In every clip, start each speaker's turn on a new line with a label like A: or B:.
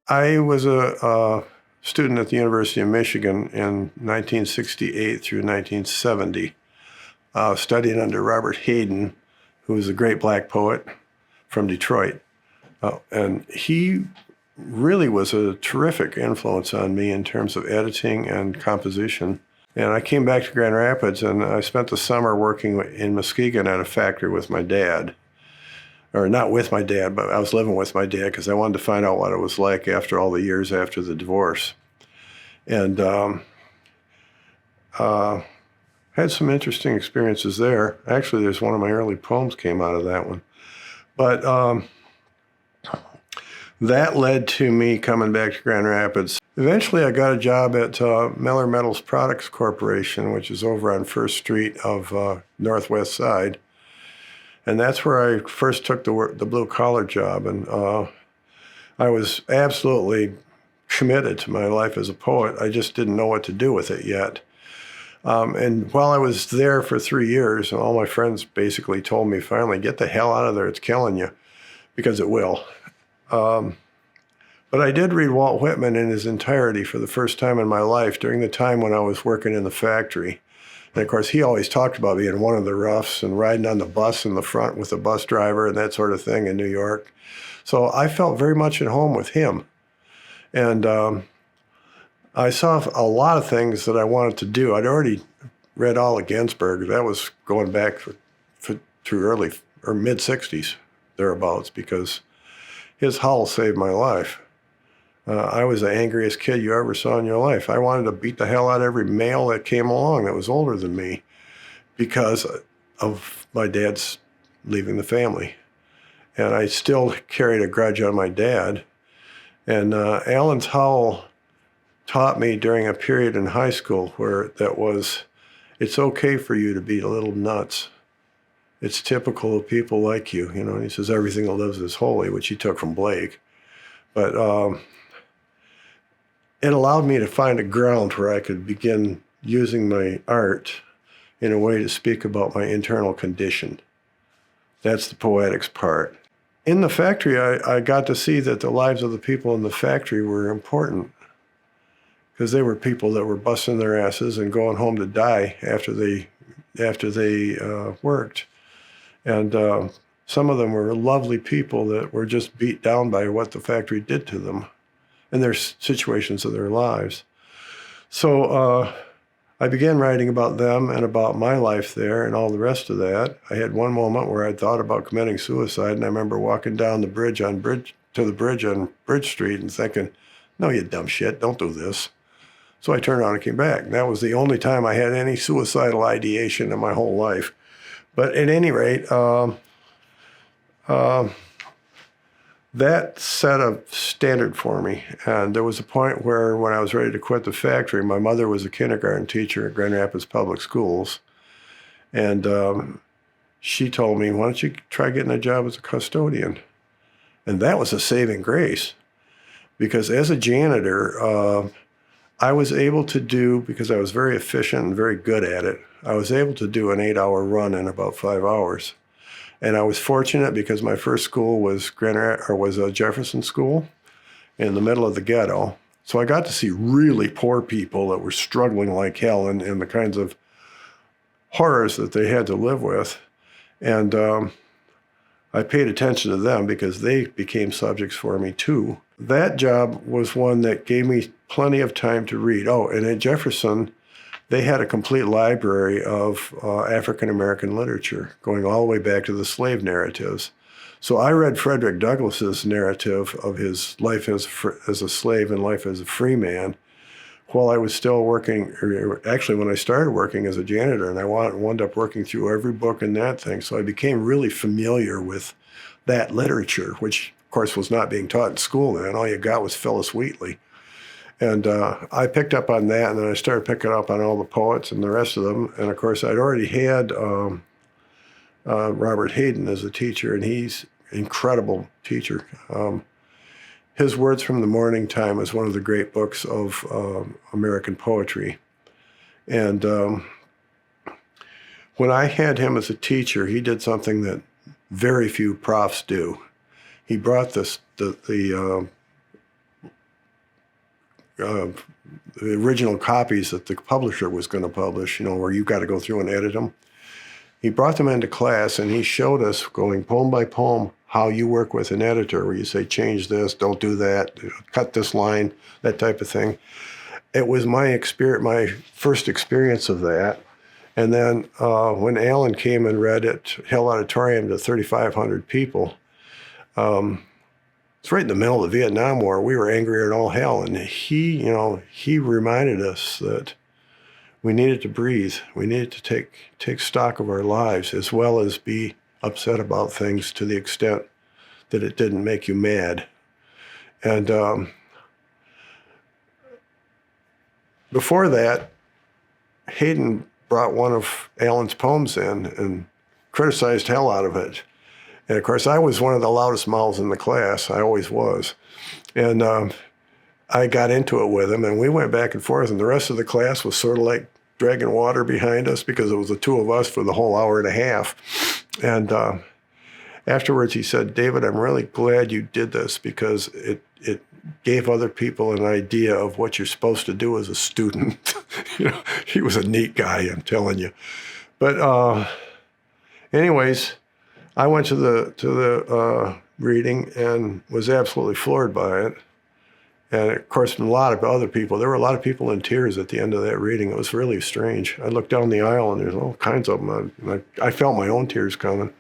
A: I was a student at the University of Michigan in 1968 through 1970, studying under Robert Hayden, who was a great black poet from Detroit. And he really was a terrific influence on me in terms of editing and composition. And I came back to Grand Rapids, and I spent the summer working in Muskegon at a factory with my dad. Or not with my dad, but I was living with my dad because I wanted to find out what it was like after all the years after the divorce. And had some interesting experiences there. Actually, there's one of my early poems came out of that one. But that led to me coming back to Grand Rapids. Eventually, I got a job at Miller Metals Products Corporation, which is over on First Street of Northwest Side. And that's where I first took the blue-collar job. And I was absolutely committed to my life as a poet. I just didn't know what to do with it yet. And while I was there for 3 years, and all my friends basically told me, finally, get the hell out of there, it's killing you, because it will. But I did read Walt Whitman in his entirety for the first time in my life during the time when I was working in the factory. And of course, he always talked about being one of the roughs and riding on the bus in the front with the bus driver and that sort of thing in New York. So I felt very much at home with him. And I saw a lot of things that I wanted to do. I'd already read Allen Ginsberg. That was going back through early or mid-'60s, thereabouts, because his Howl saved my life. I was the angriest kid you ever saw in your life. I wanted to beat the hell out of every male that came along that was older than me because of my dad's leaving the family. And I still carried a grudge on my dad. And Allen's Howl taught me during a period in high school where that was, it's okay for you to be a little nuts. It's typical of people like you, And he says, everything that lives is holy, which he took from Blake. But it allowed me to find a ground where I could begin using my art in a way to speak about my internal condition. That's the poetics part. In the factory, I got to see that the lives of the people in the factory were important because they were people that were busting their asses and going home to die after they worked. And some of them were lovely people that were just beat down by what the factory did to them in their situations of their lives. So I began writing about them and about my life there and all the rest of that. I had one moment where I thought about committing suicide, and I remember walking down the bridge on Bridge Street and thinking, no, you dumb shit, don't do this. So I turned around and came back. And that was the only time I had any suicidal ideation in my whole life. But at any rate, that set a standard for me. And there was a point where when I was ready to quit the factory, my mother was a kindergarten teacher at Grand Rapids Public Schools. And she told me, why don't you try getting a job as a custodian? And that was a saving grace. Because as a janitor, I was able to do, because I was very efficient and very good at it, I was able to do an 8-hour run in about 5 hours. And I was fortunate because my first school was a Jefferson School in the middle of the ghetto. So I got to see really poor people that were struggling like hell and the kinds of horrors that they had to live with. And I paid attention to them because they became subjects for me too. That job was one that gave me plenty of time to read. Oh, and at Jefferson, they had a complete library of African-American literature going all the way back to the slave narratives. So I read Frederick Douglass's narrative of his life as a slave and life as a free man while I was still working, or actually when I started working as a janitor, and I wound up working through every book in that thing. So I became really familiar with that literature, which of course was not being taught in school then. All you got was Phyllis Wheatley. And I picked up on that, and then I started picking up on all the poets and the rest of them. And of course, I'd already had Robert Hayden as a teacher, and he's an incredible teacher. His Words from the Morning Time is one of the great books of American poetry. And when I had him as a teacher, he did something that very few profs do. He brought the the original copies that the publisher was going to publish, where you got to go through and edit them. He brought them into class and he showed us, going poem by poem, how you work with an editor, where you say, change this, don't do that, cut this line, that type of thing. It was my first experience of that. And then when Allen came and read it, Hill Auditorium to 3,500 people, it's right in the middle of the Vietnam War. We were angrier than all hell. And he reminded us that we needed to breathe. We needed to take stock of our lives, as well as be upset about things to the extent that it didn't make you mad. And before that, Hayden brought one of Allen's poems in and criticized hell out of it. And of course, I was one of the loudest mouths in the class. I always was. And I got into it with him, and we went back and forth, and the rest of the class was sort of like dragging water behind us, because it was the two of us for the whole hour and a half. And afterwards he said, David, I'm really glad you did this, because it gave other people an idea of what you're supposed to do as a student. He was a neat guy, I'm telling you. But anyways, I went to the reading and was absolutely floored by it. And of course, there were a lot of people in tears at the end of that reading. It was really strange. I looked down the aisle and there's all kinds of them. I felt my own tears coming.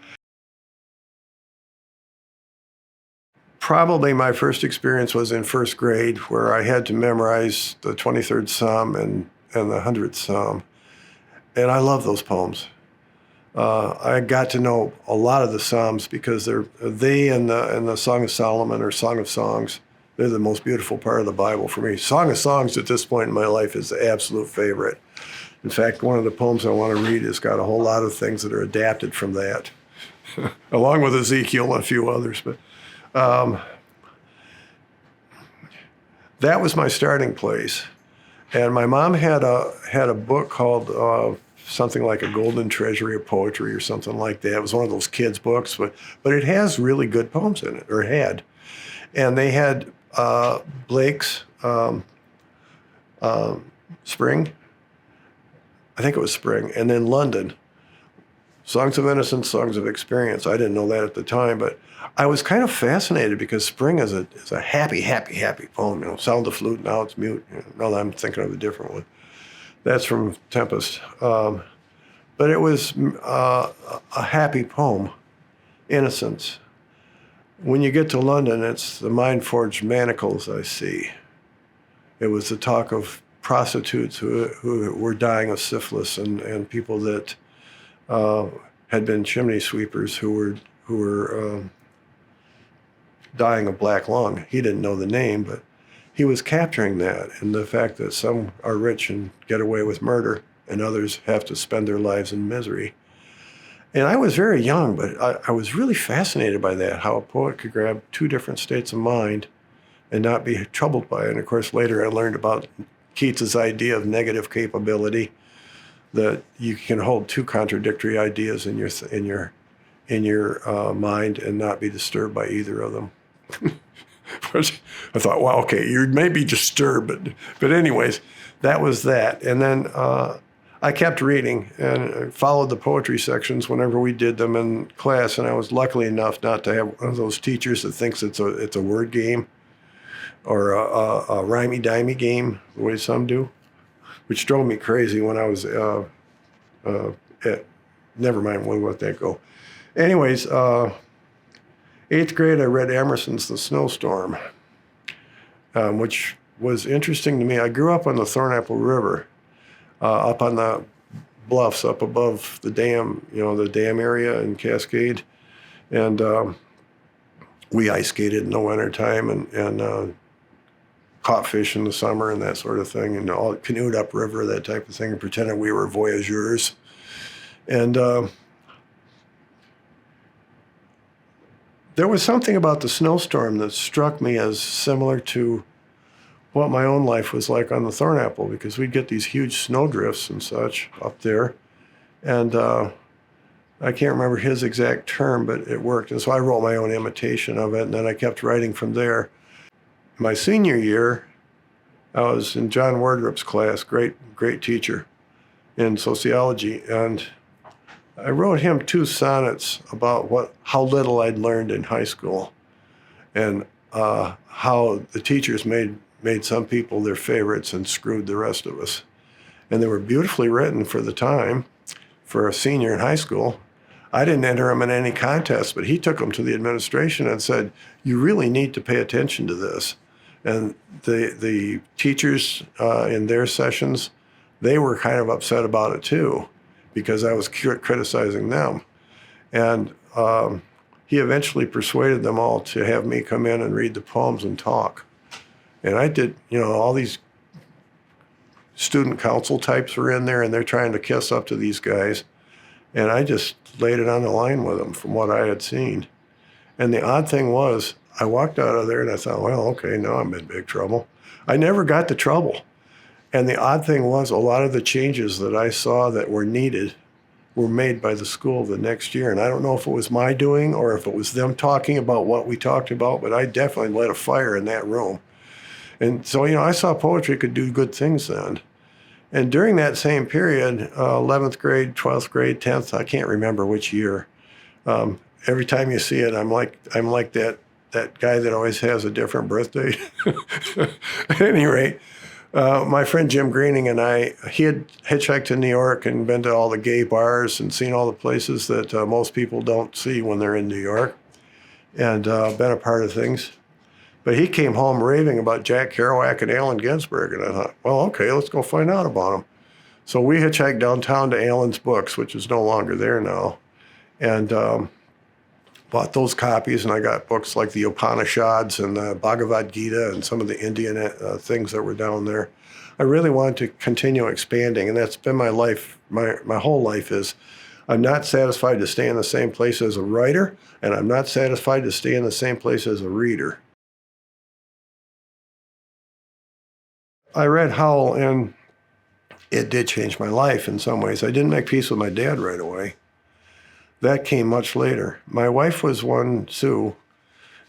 A: Probably my first experience was in first grade, where I had to memorize the 23rd Psalm and the 100th Psalm. And I love those poems. I got to know a lot of the Psalms, because they and the Song of Solomon or Song of Songs, they're the most beautiful part of the Bible for me. Song of Songs at this point in my life is the absolute favorite. In fact, one of the poems I want to read has got a whole lot of things that are adapted from that, along with Ezekiel and a few others. But that was my starting place. And my mom had a book called something like A Golden Treasury of Poetry or something like that. It was one of those kids' books, but it has really good poems in it, or had. And they had Blake's Spring. I think it was Spring. And then London, Songs of Innocence, Songs of Experience. I didn't know that at the time, but I was kind of fascinated, because Spring is a happy, happy, happy poem. Sound the flute, now it's mute. Now I'm thinking of a different one. That's from Tempest. But it was a happy poem, Innocence. When you get to London, it's the mind-forged manacles I see. It was the talk of prostitutes who were dying of syphilis, and people that had been chimney sweepers who were dying of black lung. He didn't know the name, but he was capturing that, and the fact that some are rich and get away with murder, and others have to spend their lives in misery. And I was very young, but I was really fascinated by that, how a poet could grab two different states of mind and not be troubled by it. And of course, later I learned about Keats's idea of negative capability, that you can hold two contradictory ideas in your mind and not be disturbed by either of them. I thought, wow, okay, you may be disturbed, but anyways, that was that. And then I kept reading and followed the poetry sections whenever we did them in class, and I was lucky enough not to have one of those teachers that thinks it's a word game or a rhymey-dimey game, the way some do, which drove me crazy when I was never mind, we'll let that go. Anyways, 8th grade, I read Emerson's The Snowstorm, which was interesting to me. I grew up on the Thornapple River, up on the bluffs up above the dam, the dam area in Cascade. And we ice skated in the wintertime and caught fish in the summer and that sort of thing, and all canoed upriver, that type of thing, and pretended we were voyageurs. And there was something about the snowstorm that struck me as similar to what my own life was like on the Thornapple, because we'd get these huge snowdrifts and such up there. And I can't remember his exact term, but it worked. And so I wrote my own imitation of it, and then I kept writing from there. My senior year, I was in John Wardrop's class, great teacher in sociology, and I wrote him 2 sonnets about how little I'd learned in high school, and how the teachers made some people their favorites and screwed the rest of us. And they were beautifully written for the time, for a senior in high school. I didn't enter him in any contest, but he took them to the administration and said, you really need to pay attention to this. And the teachers in their sessions, they were kind of upset about it too, because I was criticizing them. And he eventually persuaded them all to have me come in and read the poems and talk. And I did, all these student council types were in there, and they're trying to kiss up to these guys. And I just laid it on the line with them from what I had seen. And the odd thing was, I walked out of there and I thought, well, okay, now I'm in big trouble. I never got to trouble. And the odd thing was, a lot of the changes that I saw that were needed were made by the school the next year. And I don't know if it was my doing or if it was them talking about what we talked about, but I definitely lit a fire in that room. And so, I saw poetry could do good things then. And during that same period, 11th grade, 12th grade, 10th, I can't remember which year. Every time you see it, I'm like that guy that always has a different birthday. At any rate, my friend Jim Greening and he had hitchhiked to New York and been to all the gay bars and seen all the places that most people don't see when they're in New York, and been a part of things. But he came home raving about Jack Kerouac and Allen Ginsberg, and I thought, well, okay, let's go find out about them. So we hitchhiked downtown to Allen's Books, which is no longer there now, and bought those copies, and I got books like the Upanishads and the Bhagavad Gita and some of the Indian things that were down there. I really wanted to continue expanding, and that's been my life. My whole life is, I'm not satisfied to stay in the same place as a writer, and I'm not satisfied to stay in the same place as a reader. I read Howl, and it did change my life in some ways. I didn't make peace with my dad right away. That came much later. My wife was one, Sue,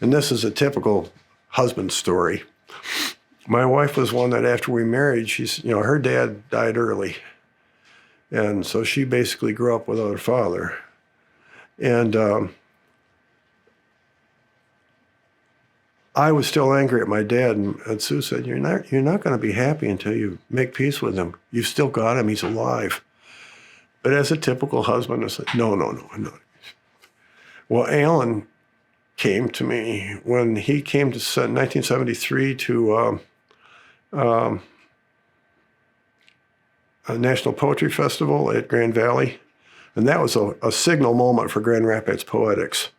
A: and this is a typical husband story. My wife was one that after we married, her dad died early. And so she basically grew up without her father. And I was still angry at my dad, and Sue said, you're not going to be happy until you make peace with him. You've still got him. He's alive. But as a typical husband, I said, no, I'm not. Well, Allen came to me when he came to 1973 to a National Poetry Festival at Grand Valley. And that was a signal moment for Grand Rapids Poetics.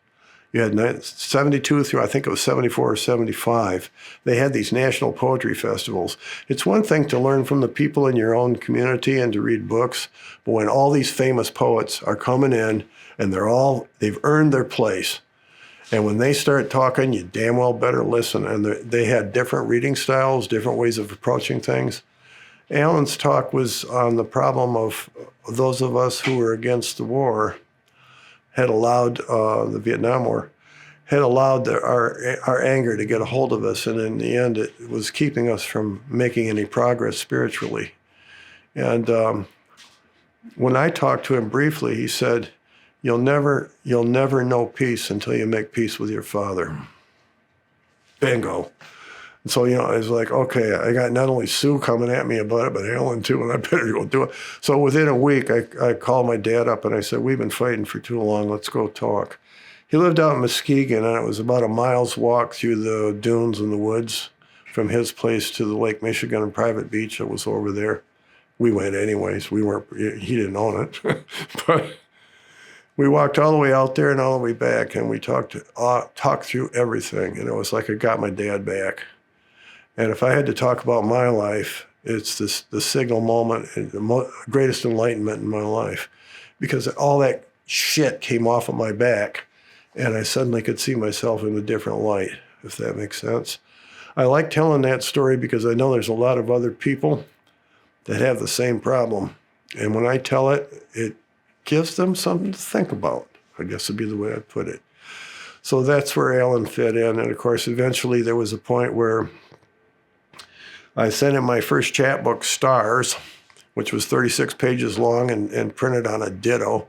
A: You had 72 through, I think it was 74 or 75. They had these national poetry festivals. It's one thing to learn from the people in your own community and to read books, but when all these famous poets are coming in and they've earned their place, and when they start talking, you damn well better listen. And they had different reading styles, different ways of approaching things. Allen's talk was on the problem of those of us who were against the war had allowed the Vietnam War, had allowed our anger to get a hold of us, and in the end, it was keeping us from making any progress spiritually. And when I talked to him briefly, he said, "You'll never know peace until you make peace with your father." Bingo. And so, I was like, okay, I got not only Sue coming at me about it, but Allen too, and I better go do it. So within a week, I called my dad up and I said, we've been fighting for too long, let's go talk. He lived out in Muskegon, and it was about a mile's walk through the dunes and the woods from his place to the Lake Michigan and private beach that was over there. We went anyways. He didn't own it. But we walked all the way out there and all the way back, and we talked through everything. And it was like I got my dad back. And if I had to talk about my life, it's the signal moment and the greatest enlightenment in my life, because all that shit came off of my back, and I suddenly could see myself in a different light, if that makes sense. I like telling that story because I know there's a lot of other people that have the same problem. And when I tell it, it gives them something to think about, I guess would be the way I'd put it. So that's where Allen fit in. And of course, eventually there was a point where I sent him my first chapbook, Stars, which was 36 pages long and printed on a ditto.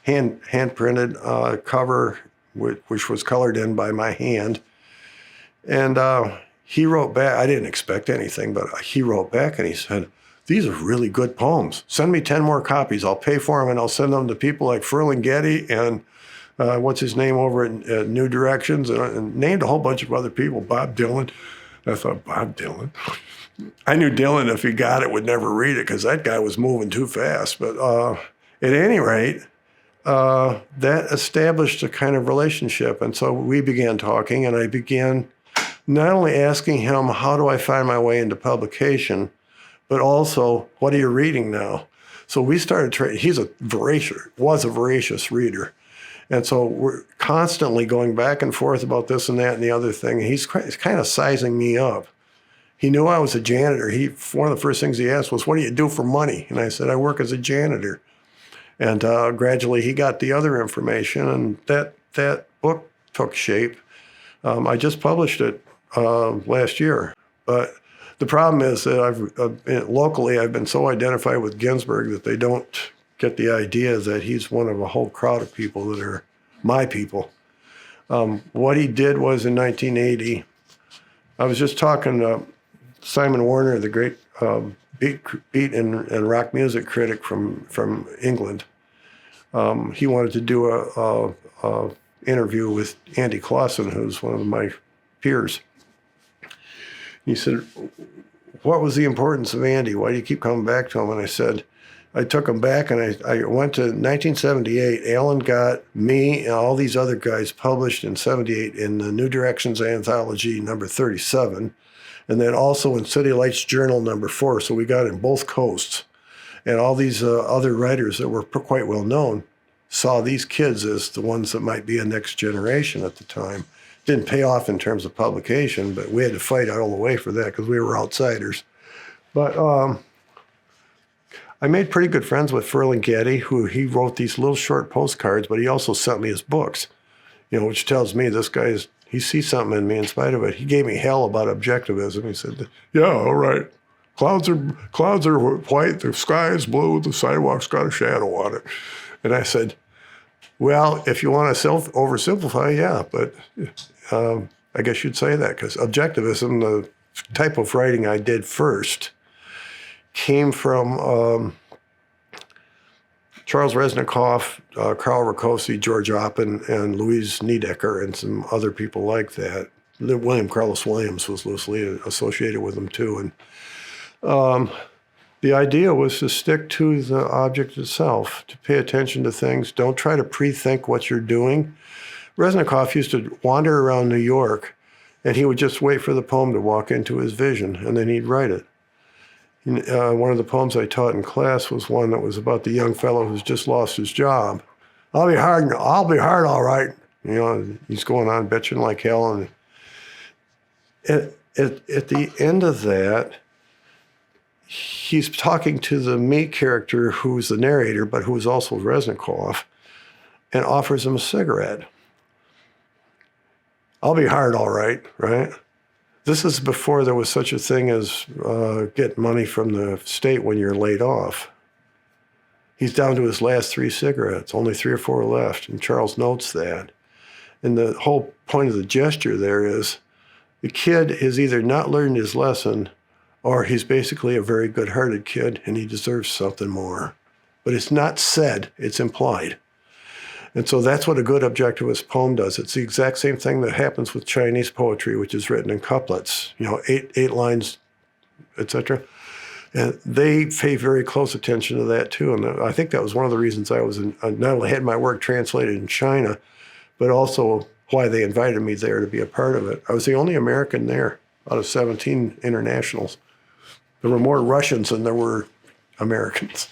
A: Hand printed cover, which was colored in by my hand. And he wrote back. I didn't expect anything, but he wrote back and he said, "These are really good poems. Send me 10 more copies. I'll pay for them and I'll send them to people like Ferlinghetti and what's his name over at New Directions," and named a whole bunch of other people, Bob Dylan. I thought, Bob Dylan? I knew Dylan, if he got it, would never read it because that guy was moving too fast. But at any rate, that established a kind of relationship. And so we began talking, and I began not only asking him, how do I find my way into publication, but also, what are you reading now? So we started he's was a voracious reader. And so we're constantly going back and forth about this and that and the other thing. And he's kind of sizing me up. He knew I was a janitor. One of the first things he asked was, "What do you do for money?" And I said, "I work as a janitor." And gradually he got the other information, and that book took shape. I just published it last year. But the problem is that locally I've been so identified with Ginsberg that they don't get the idea that he's one of a whole crowd of people that are my people. What he did was in 1980, I was just talking to Simon Warner, the great beat and rock music critic from England. He wanted to do a interview with Andy Clausen, who's one of my peers. He said, "What was the importance of Andy? Why do you keep coming back to him?" And I said, I took him back, and I went to 1978. Allen got me and all these other guys published in 78 in the New Directions Anthology number 37, and then also in City Lights Journal number 4. So we got in both coasts. And all these other writers that were quite well known saw these kids as the ones that might be a next generation at the time. Didn't pay off in terms of publication, but we had to fight all the way for that because we were outsiders. But I made pretty good friends with Ferlinghetti, who he wrote these little short postcards, but he also sent me his books, which tells me this guy he sees something in me in spite of it. He gave me hell about objectivism. He said, "Yeah, all right. Clouds are white, the sky is blue, the sidewalk's got a shadow on it." And I said, "Well, if you want to oversimplify, yeah, but I guess you'd say that, because objectivism, the type of writing I did first, came from Charles Reznikoff, Karl Rakosi, George Oppen, and Louise Niedecker, and some other people like that. William Carlos Williams was loosely associated with them too. And the idea was to stick to the object itself, to pay attention to things. Don't try to pre-think what you're doing. Reznikoff used to wander around New York, and he would just wait for the poem to walk into his vision, and then he'd write it. One of the poems I taught in class was one that was about the young fellow who's just lost his job. I'll be hard, all right. He's going on bitching like hell. And at the end of that, he's talking to the me character who's the narrator, but who is also Reznikoff, and offers him a cigarette. I'll be hard, all right, right? This is before there was such a thing as get money from the state when you're laid off. He's down to his last 3 cigarettes, only 3 or 4 left, and Charles notes that. And the whole point of the gesture there is the kid has either not learned his lesson or he's basically a very good-hearted kid and he deserves something more. But it's not said, it's implied. And so that's what a good objectivist poem does. It's the exact same thing that happens with Chinese poetry, which is written in couplets, 8 lines, etc. And they pay very close attention to that too. And I think that was one of the reasons I not only had my work translated in China, but also why they invited me there to be a part of it. I was the only American there out of 17 internationals. There were more Russians than there were Americans.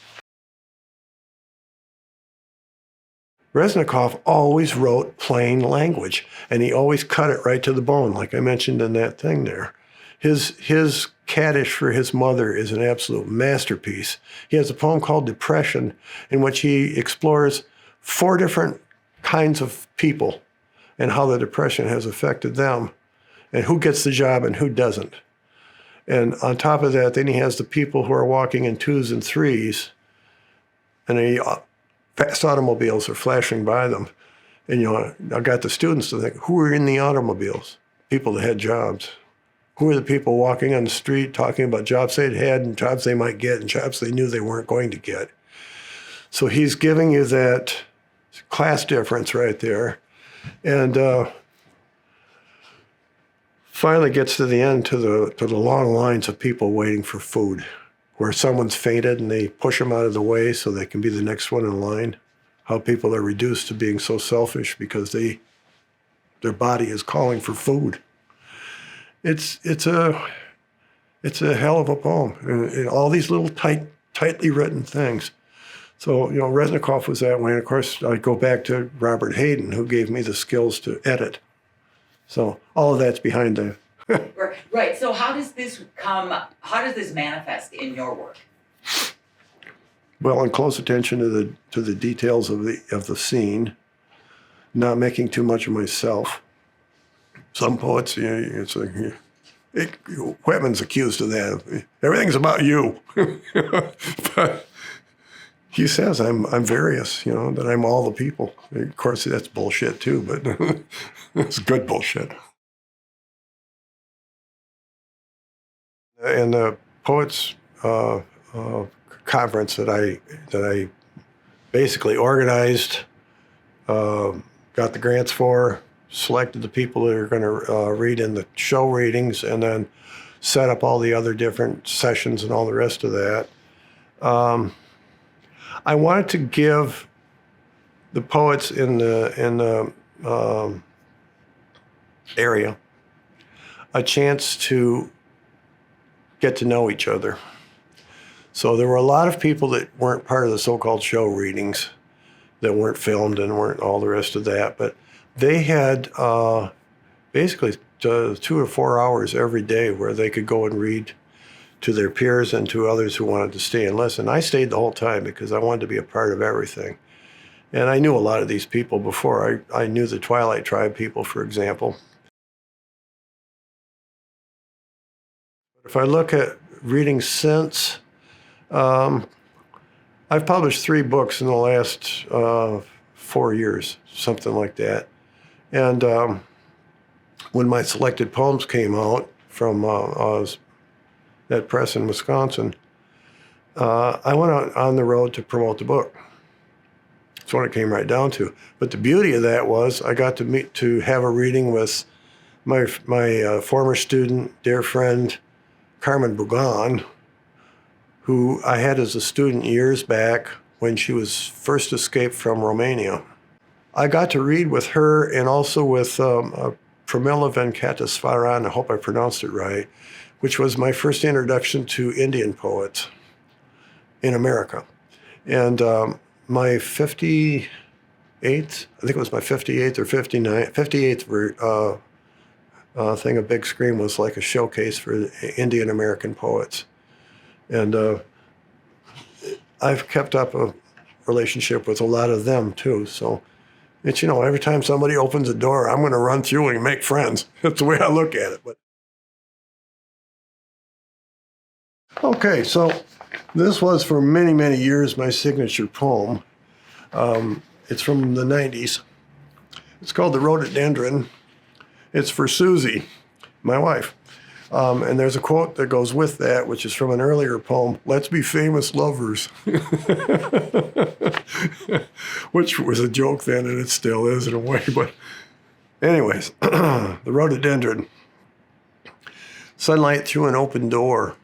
A: Reznikoff always wrote plain language, and he always cut it right to the bone, like I mentioned in that thing there. His Kaddish for his mother is an absolute masterpiece. He has a poem called Depression, in which he explores 4 different kinds of people and how the Depression has affected them. and who gets the job and who doesn't. And on top of that, then he has the people who are walking in 2s and 3s, and fast automobiles are flashing by them. And I got the students to think, who are in the automobiles? People that had jobs. Who are the people walking on the street talking about jobs they'd had and jobs they might get and jobs they knew they weren't going to get? So he's giving you that class difference right there. And finally gets to the end, to the long lines of people waiting for food, where someone's fainted and they push them out of the way so they can be the next one in line. How people are reduced to being so selfish because their body is calling for food. It's a hell of a poem, and all these little tightly written things. So Reznikov was that way, and of course I go back to Robert Hayden, who gave me the skills to edit. So all of that's behind the.
B: Right. So how does this manifest in your work?
A: Well, in close attention to the details of the scene, not making too much of myself. Some poets, it's like Whitman's accused of that. Everything's about you. But he says I'm various, that I'm all the people. Of course, that's bullshit too, but it's good bullshit. And the poets conference that I basically organized, got the grants for, selected the people that are going to read in the show readings, and then set up all the other different sessions and all the rest of that. I wanted to give the poets in the area a chance to get to know each other. So there were a lot of people that weren't part of the so-called show readings, that weren't filmed and weren't all the rest of that, but they had basically 2 or 4 hours every day where they could go and read to their peers and to others who wanted to stay and listen. I stayed the whole time because I wanted to be a part of everything. And I knew a lot of these people before. I knew the Twilight Tribe people, for example. If I look at reading since, I've published 3 books in the last 4 years, something like that. And when my selected poems came out from that press in Wisconsin, I went out on the road to promote the book. That's what it came right down to. But the beauty of that was I got to have a reading with my former student, dear friend, Carmen Bugan, who I had as a student years back when she was first escaped from Romania. I got to read with her and also with Pramila Venkateswaran, I hope I pronounced it right, which was my first introduction to Indian poets in America. And my 58th, I think it was my 58th or 58th thing of Big Screen was like a showcase for Indian American poets. And I've kept up a relationship with a lot of them too. So it's, every time somebody opens a door, I'm going to run through and make friends. That's the way I look at it. But okay, so this was for many, many years my signature poem. It's from the 90s. It's called The Rhododendron. It's for Susie, my wife. And there's a quote that goes with that, which is from an earlier poem, "Let's be famous lovers," which was a joke then, and it still is in a way. But anyways, the rhododendron. Sunlight through an open door,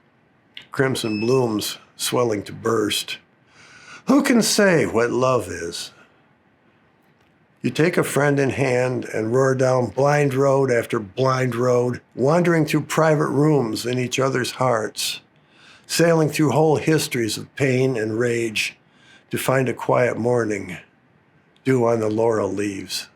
A: crimson blooms swelling to burst. Who can say what love is? You take a friend in hand and roar down blind road after blind road, wandering through private rooms in each other's hearts, sailing through whole histories of pain and rage to find a quiet morning, dew on the laurel leaves.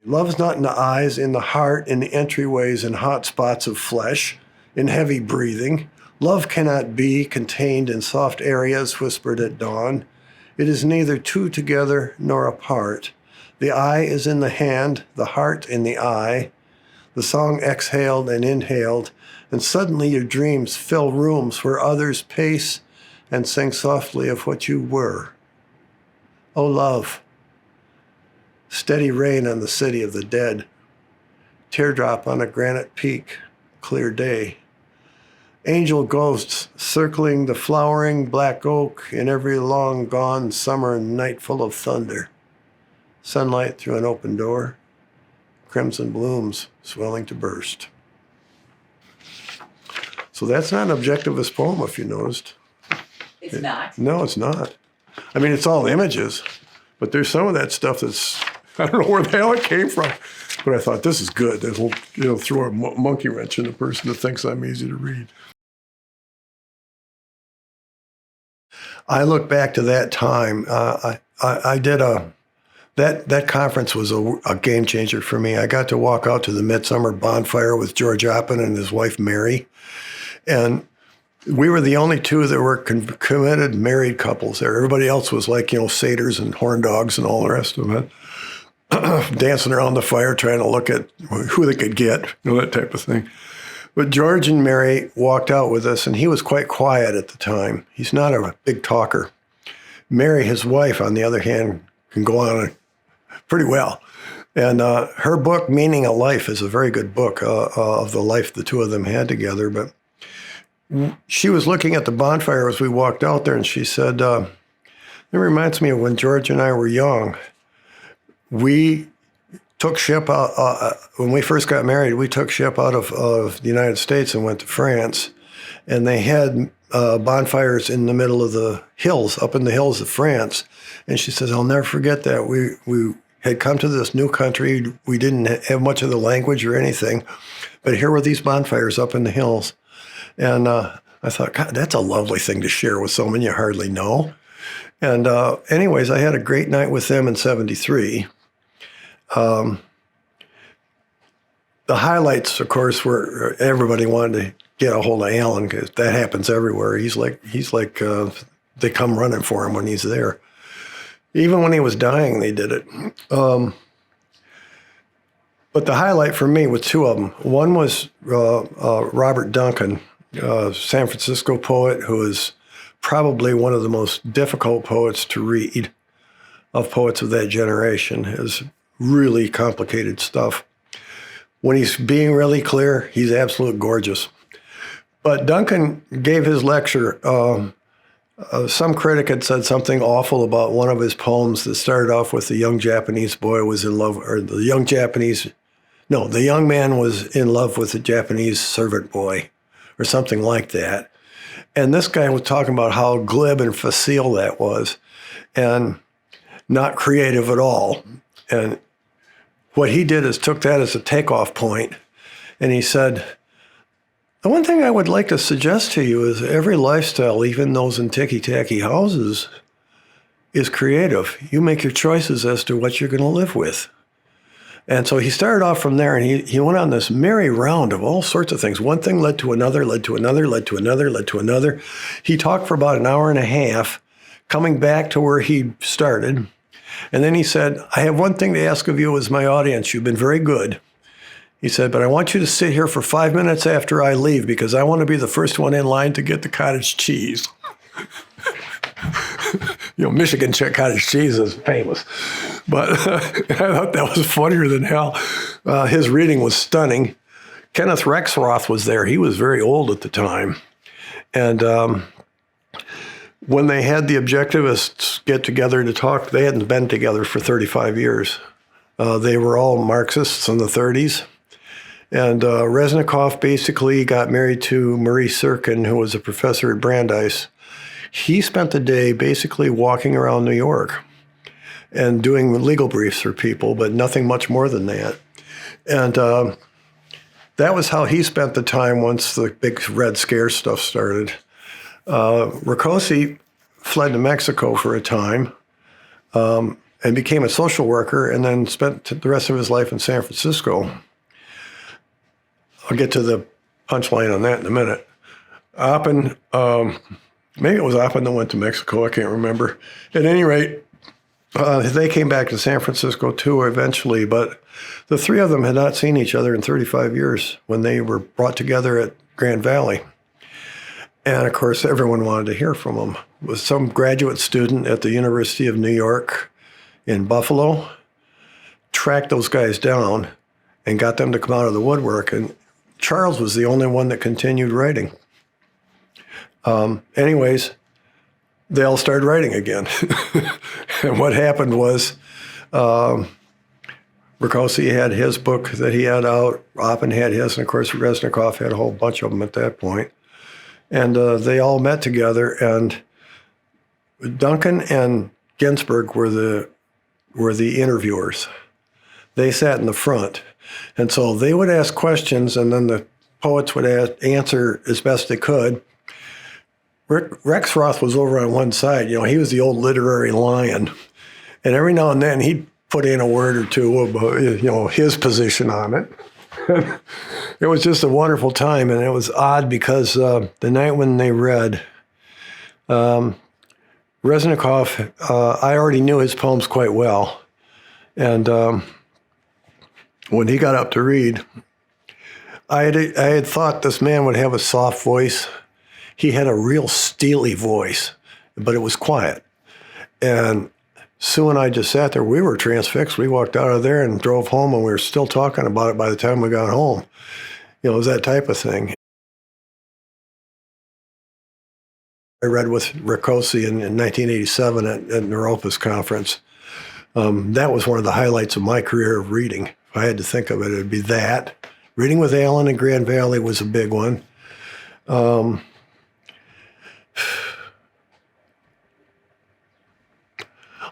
A: Love's not in the eyes, in the heart, in the entryways and hot spots of flesh, in heavy breathing. Love cannot be contained in soft areas whispered at dawn. It is neither two together nor apart. The eye is in the hand, the heart in the eye. The song exhaled and inhaled, and suddenly your dreams fill rooms where others pace and sing softly of what you were. Oh, love, steady rain on the city of the dead, teardrop on a granite peak, clear day. Angel ghosts circling the flowering black oak in every long gone summer night full of thunder. Sunlight through an open door, crimson blooms swelling to burst. So that's not an objectivist poem, if you noticed.
B: It's not.
A: No, it's not. I mean, it's all images, but there's some of that stuff that's, I don't know where the hell it came from, but I thought, this is good. It'll throw a monkey wrench in a person that thinks I'm easy to read. I look back to that time. I did that conference was a game changer for me. I got to walk out to the Midsummer Bonfire with George Oppen and his wife Mary, and we were the only two that were committed married couples there. Everybody else was like, satyrs and horn dogs and all the rest of it, dancing around the fire trying to look at who they could get, that type of thing. But George and Mary walked out with us, and he was quite quiet at the time. He's not a big talker. Mary, his wife, on the other hand, can go on pretty well. And her book, Meaning of Life, is a very good book of the life the two of them had together. But she was looking at the bonfire as we walked out there, and she said, it reminds me of when George and I were young. We took ship out, when we first got married, we took ship out of the United States and went to France. And they had bonfires in the middle of the hills, up in the hills of France. And she says, I'll never forget that. We had come to this new country. We didn't have much of the language or anything. But here were these bonfires up in the hills. And I thought, God, that's a lovely thing to share with someone you hardly know. And anyways, I had a great night with them in 73. The highlights, of course, were everybody wanted to get a hold of Allen because that happens everywhere. He's like they come running for him when he's there. Even when he was dying, they did it. But the highlight for me was two of them. One was Robert Duncan, San Francisco poet who is probably one of the most difficult poets to read of poets of that generation. His really complicated stuff. When he's being really clear, he's absolutely gorgeous. But Duncan gave his lecture. Some critic had said something awful about one of his poems that started off with the young Japanese boy was in love, or the young man was in love with the Japanese servant boy, or something like that. And this guy was talking about how glib and facile that was, and not creative at all. And what he did is took that as a takeoff point, and he said, the one thing I would like to suggest to you is every lifestyle, even those in ticky-tacky houses, is creative. You make your choices as to what you're going to live with. And so he started off from there, and he went on this merry round of all sorts of things. One thing led to another, led to another, led to another, led to another. He talked for about an hour and a half, coming back to where he started. And then he said, I have one thing to ask of you as my audience. You've been very good. He said, but I want you to sit here for 5 minutes after I leave because I want to be the first one in line to get the cottage cheese. Michigan cottage cheese is famous. But I thought that was funnier than hell. His reading was stunning. Kenneth Rexroth was there. He was very old at the time. And when they had the objectivists get together to talk, they hadn't been together for 35 years. They were all Marxists in the 30s. And Reznikov basically got married to Marie Sirkin, who was a professor at Brandeis. He spent the day basically walking around New York and doing legal briefs for people, but nothing much more than that. And that was how he spent the time once the big Red Scare stuff started. Ricosi fled to Mexico for a time and became a social worker and then spent the rest of his life in San Francisco. I'll get to the punchline on that in a minute. Oppen, maybe it was Oppen that went to Mexico, I can't remember. At any rate, They came back to San Francisco too eventually, but the three of them had not seen each other in 35 years when they were brought together at Grand Valley. And of course, everyone wanted to hear from them. It was some graduate student at the University of New York in Buffalo, tracked those guys down and got them to come out of the woodwork. And Charles was the only one that continued writing. Anyways, they all started writing again. And what happened was Rákóczi had his book that he had out, Oppen had his, and of course Reznikov had a whole bunch of them at that point. And they all met together, and Duncan and Ginsberg were the interviewers. They sat in the front. And so they would ask questions, and then the poets would answer as best they could. Rexroth was over on one side. You know, he was the old literary lion. And every now and then he'd put in a word or two about, you know, his position on it. It was just a wonderful time, and it was odd because the night when they read, Reznikov, I already knew his poems quite well. And when he got up to read, I had thought this man would have a soft voice. He had a real steely voice, but it was quiet. And Sue and I just sat there. We were transfixed. We walked out of there and drove home, and we were still talking about it by the time we got home. You know, it was that type of thing. I read with Rákóczi in 1987 at Naropa's conference. That was one of the highlights of my career of reading. If I had to think of it, it'd be that. Reading with Allen in Grand Valley was a big one.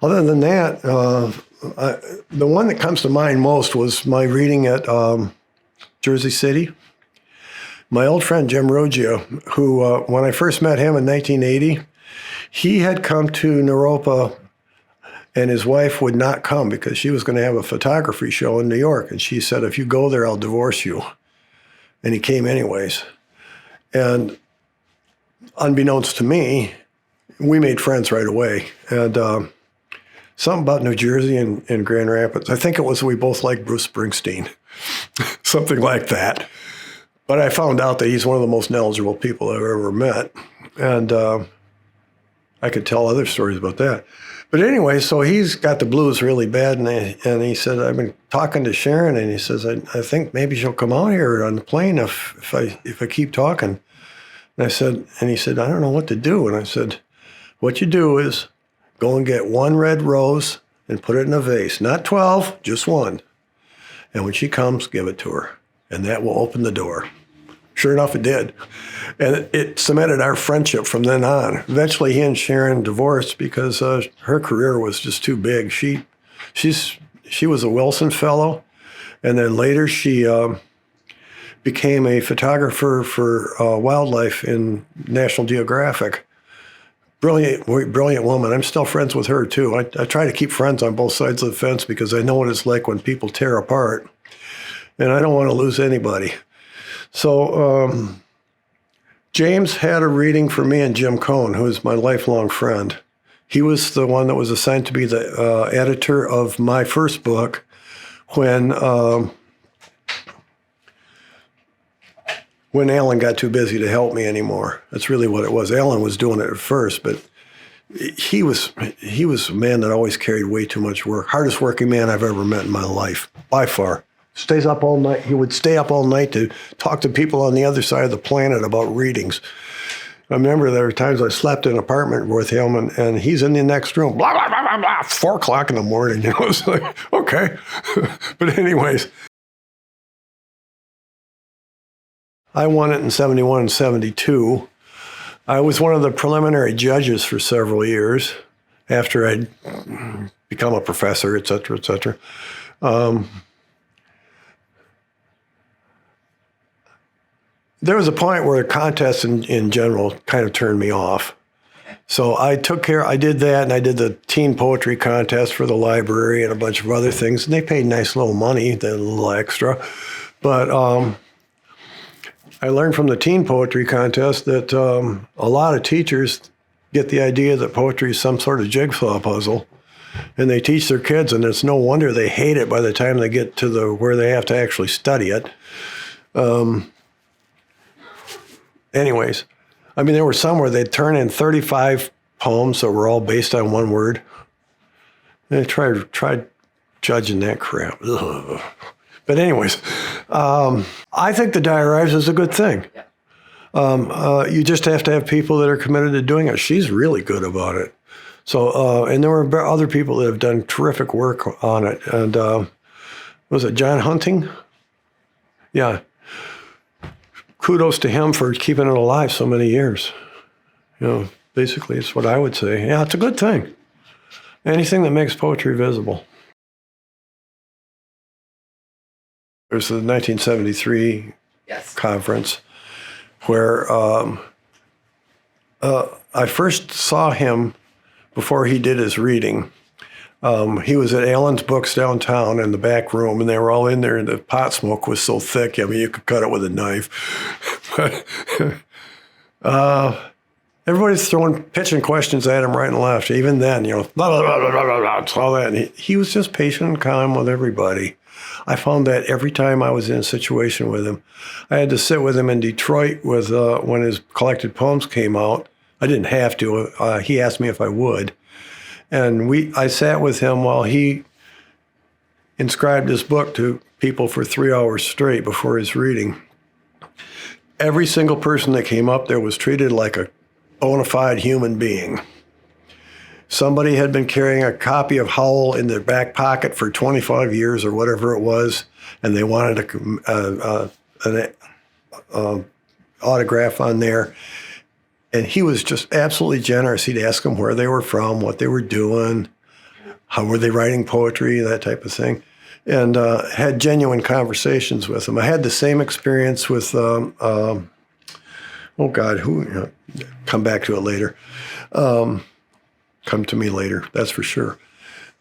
A: Other than that, the one that comes to mind most was my reading at Jersey City. My old friend Jim Rouge, who, when I first met him in 1980, he had come to Naropa, and his wife would not come because she was going to have a photography show in New York. And she said, if you go there, I'll divorce you. And he came anyways. And unbeknownst to me, we made friends right away. And something about New Jersey and Grand Rapids. I think it was we both liked Bruce Springsteen, something like that. But I found out that he's one of the most knowledgeable people I've ever met. And I could tell other stories about that. But anyway, so he's got the blues really bad, and he said, I've been talking to Sharon, and he says, I think maybe she'll come out here on the plane if I keep talking. And he said, I don't know what to do. And I said, what you do is go and get one red rose and put it in a vase. Not 12, just one. And when she comes, give it to her. And that will open the door. Sure enough, it did. And it cemented our friendship from then on. Eventually, he and Sharon divorced because her career was just too big. She was a Wilson Fellow, and then later she became a photographer for wildlife in National Geographic. Brilliant woman. I'm still friends with her, too. I try to keep friends on both sides of the fence because I know what it's like when people tear apart, and I don't want to lose anybody. So James had a reading for me and Jim Cohn, who is my lifelong friend. He was the one that was assigned to be the editor of my first book when Allen got too busy to help me anymore. That's really what it was. Allen was doing it at first, but he was a man that always carried way too much work. Hardest working man I've ever met in my life, by far. Stays up all night. He would stay up all night to talk to people on the other side of the planet about readings. I remember there were times I slept in an apartment with him, and he's in the next room, blah, blah, blah, blah, blah, 4 o'clock in the morning. You know, it's like, okay. But anyways, I won it in 71 and 72. I was one of the preliminary judges for several years after I'd become a professor, et cetera, et cetera. There was a point where the contest in general kind of turned me off. So I did that, and I did the teen poetry contest for the library and a bunch of other things, and they paid nice little money, a little extra. But I learned from the teen poetry contest that a lot of teachers get the idea that poetry is some sort of jigsaw puzzle, and they teach their kids, and it's no wonder they hate it by the time they get to where they have to actually study it. Anyways, I mean, there were some where they'd turn in 35 poems that were all based on one word. And I tried judging that crap. Ugh. But anyways, I think the Dyer Ives is a good thing.
B: Yeah.
A: You just have to have people that are committed to doing it. She's really good about it. So, and there were other people that have done terrific work on it. And was it John Hunting? Yeah. Kudos to him for keeping it alive so many years. Basically, it's what I would say. Yeah, it's a good thing. Anything that makes poetry visible. There's the 1973 conference where I first saw him before he did his reading. He was at Allen's Books downtown in the back room, and they were all in there, and the pot smoke was so thick, I mean, you could cut it with a knife. But everybody's pitching questions at him right and left. Even then, blah, blah, blah, blah, blah, blah, all that. And he was just patient and calm with everybody. I found that every time I was in a situation with him. I had to sit with him in Detroit when his collected poems came out. I didn't have to. He asked me if I would. And I sat with him while he inscribed his book to people for 3 hours straight before his reading. Every single person that came up there was treated like a bona fide human being. Somebody had been carrying a copy of Howl in their back pocket for 25 years or whatever it was, and they wanted an autograph on there. And he was just absolutely generous. He'd ask them where they were from, what they were doing, how were they writing poetry, that type of thing, and had genuine conversations with them. I had the same experience with, come back to it later. Come to me later, that's for sure.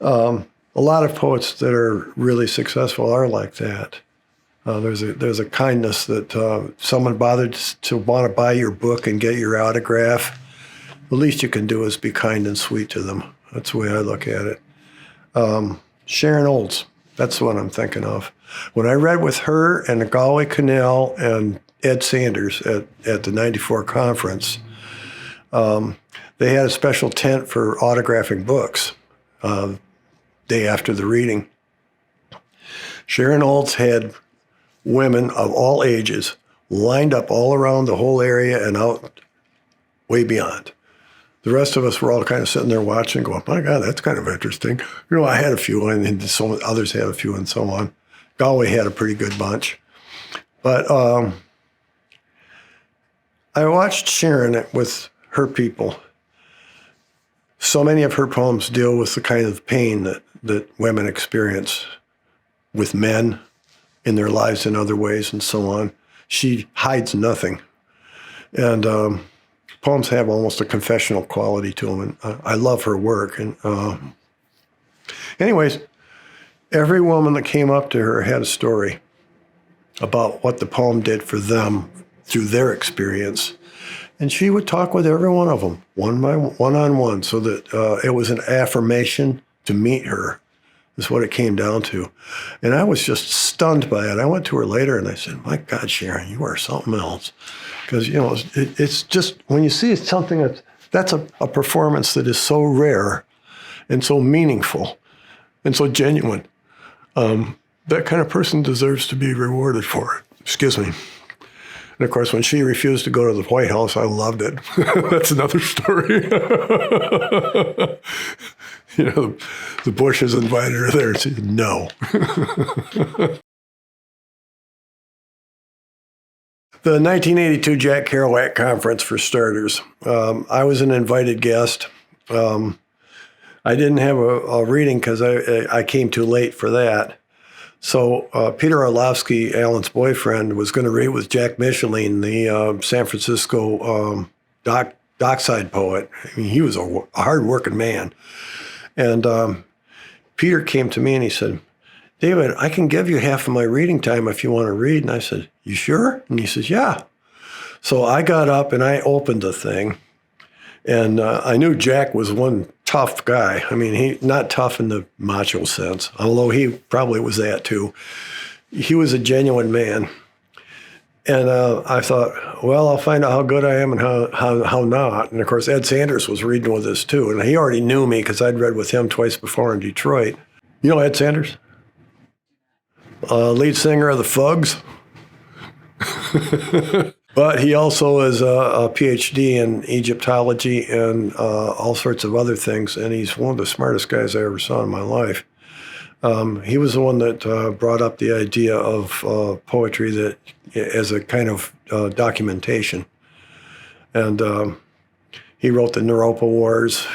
A: A lot of poets that are really successful are like that. There's a kindness that someone bothered to want to buy your book and get your autograph. The least you can do is be kind and sweet to them. That's the way I look at it. Sharon Olds, that's the one I'm thinking of. When I read with her and Galway Connell and Ed Sanders at the 94 conference, they had a special tent for autographing books day after the reading. Sharon Olds had women of all ages lined up all around the whole area and out way beyond. The rest of us were all kind of sitting there watching, going, my God, that's kind of interesting. I had a few, and so others had a few, and so on. Galway had a pretty good bunch. But I watched Sharon with her people. So many of her poems deal with the kind of pain that women experience with men in their lives in other ways and so on. She hides nothing. And poems have almost a confessional quality to them. And I love her work. And anyways, every woman that came up to her had a story about what the poem did for them through their experience. And she would talk with every one of them, one-on-one, so that it was an affirmation to meet her, is what it came down to. And I was just stunned by it. I went to her later and I said, my God, Sharon, you are something else. Because, it's just, when you see something that's a performance that is so rare and so meaningful and so genuine, that kind of person deserves to be rewarded for it. Excuse me. And of course, when she refused to go to the White House, I loved it. That's another story. The Bushes invited her there. She said, no. The 1982 Jack Kerouac Conference, for starters. I was an invited guest. I didn't have a reading because I came too late for that. So Peter Orlovsky, Allen's boyfriend, was going to read with Jack Micheline, the San Francisco dockside poet. I mean, he was a hard-working man. And Peter came to me and he said, David, I can give you half of my reading time if you want to read. And I said, you sure? And he says, yeah. So I got up and I opened the thing. And I knew Jack was one tough guy. I mean, he not tough in the macho sense, although he probably was that too. He was a genuine man. And I thought, well, I'll find out how good I am and how not. And of course, Ed Sanders was reading with us too. And he already knew me because I'd read with him twice before in Detroit. You know Ed Sanders? Lead singer of the Fugs. But he also is a PhD in Egyptology and all sorts of other things. And he's one of the smartest guys I ever saw in my life. He was the one that brought up the idea of poetry that as a kind of documentation. And he wrote the Naropa Wars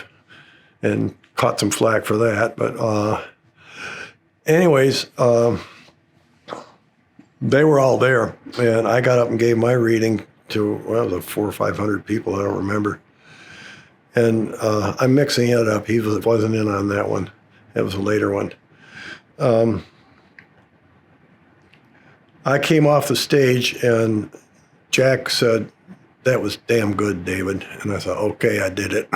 A: and caught some flack for that. But anyways, they were all there. And I got up and gave my reading to, well, the 400 or 500 people, I don't remember. And I'm mixing it up. He wasn't in on that one. It was a later one. I came off the stage and Jack said, "That was damn good, David." And I thought, okay, I did it.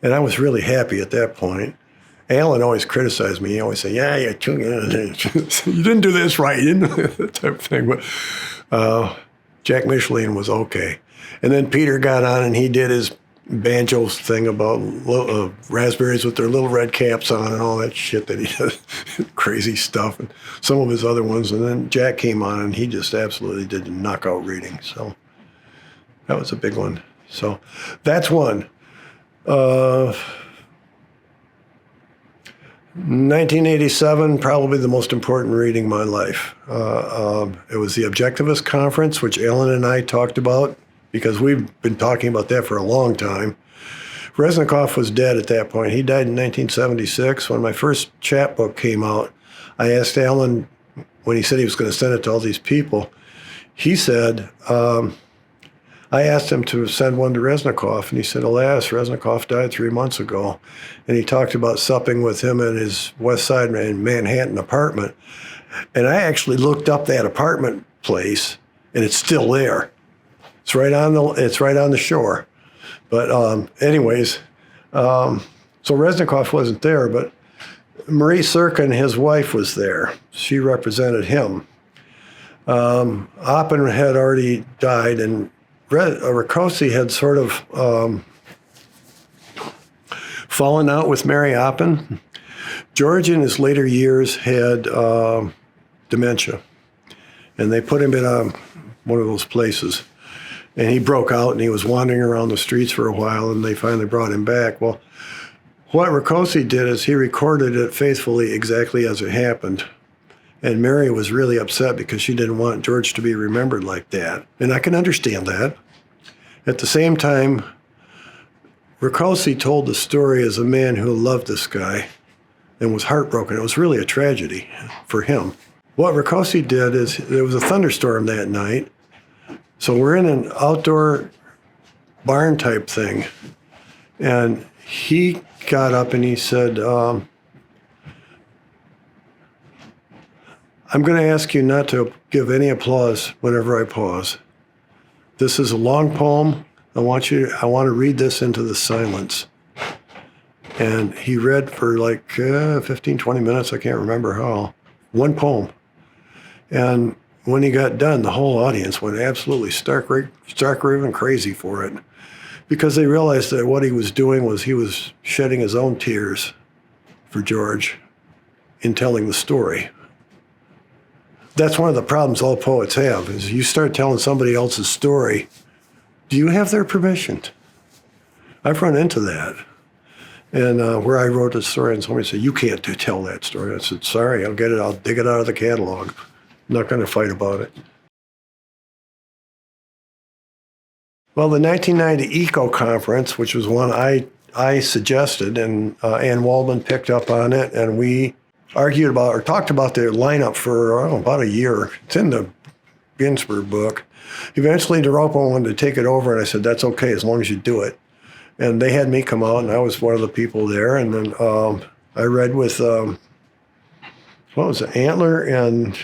A: And I was really happy at that point. Allen always criticized me. He always said, "Yeah, you didn't do this right," you know, that type of thing. But Jack Micheline was okay. And then Peter got on and he did his banjo thing about raspberries with their little red caps on and all that shit that he does, crazy stuff, and some of his other ones. And then Jack came on and he just absolutely did knockout reading. So that was a big one. So that's one. 1987, probably the most important reading in my life. It was the Objectivist Conference, which Allen and I talked about, because we've been talking about that for a long time. Reznikov was dead at that point. He died in 1976. When my first chapbook came out, I asked Allen, when he said he was going to send it to all these people, he said, I asked him to send one to Reznikov, and he said, alas, Reznikov died 3 months ago. And he talked about supping with him at his West Side in Manhattan apartment. And I actually looked up that apartment place, and it's still there. It's right on the shore. But anyways, so Reznikov wasn't there, but Marie Serkin, his wife, was there. She represented him. Oppen had already died, and Ricosi had sort of fallen out with Mary Oppen. George, in his later years, had dementia, and they put him in one of those places. And he broke out, and he was wandering around the streets for a while, and they finally brought him back. Well, what Ricosi did is he recorded it faithfully exactly as it happened. And Mary was really upset because she didn't want George to be remembered like that. And I can understand that. At the same time, Ricosi told the story as a man who loved this guy and was heartbroken. It was really a tragedy for him. What Ricosi did is, there was a thunderstorm that night. So we're in an outdoor barn type thing. And he got up and he said, I'm going to ask you not to give any applause whenever I pause. This is a long poem. I want to read this into the silence. And he read for like 15, 20 minutes, I can't remember how, one poem. And when he got done, the whole audience went absolutely stark raving crazy for it, because they realized that what he was doing was he was shedding his own tears for George in telling the story. That's one of the problems all poets have, is you start telling somebody else's story. Do you have their permission? I've run into that. And where I wrote a story and somebody said, "You can't tell that story." I said, "Sorry, I'll dig it out of the catalog. I'm not going to fight about it." Well, the 1990 Eco Conference, which was one I suggested, and Ann Waldman picked up on it, and we argued about or talked about their lineup for about a year. It's in the Ginsberg book. Eventually, Naropa wanted to take it over, and I said, "That's okay, as long as you do it." And they had me come out, and I was one of the people there. And then I read with, what was it, Antler and